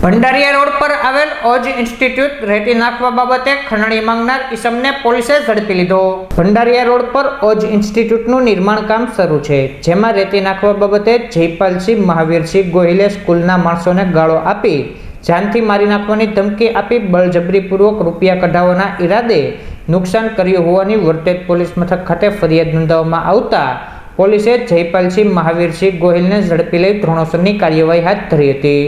Bhandariya road પર આવેલ ઓજ institute રેતી નાખવા બાબતે ખંડણી માંગનાર ઈસમને પોલીસે ઝડપી લીધો। ભંડારીયા રોડ પર ઓજ ઇન્સ્ટિટ્યૂટનું નિર્માણ કામ શરૂ છે, જેમાં રેતી નાખવા બાબતે જયપાલસિંહ મહાવીરસિંહ ગોહિલે સ્કૂલના માણસોને ગાળો આપી જાનથી મારી નાખવાની ધમકી આપી બળજબરીપૂર્વક રૂપિયા કઢાવવાના ઈરાદે નુકસાન કર્યું હોવાની વરતેજ પોલીસ મથક ખાતે ફરિયાદ નોંધાવવામાં આવતા પોલીસે જયપાલસિંહ મહાવીરસિંહ ગોહિલને ઝડપી લઈ ધોરણસરની કાર્યવાહી હાથ ધરી હતી।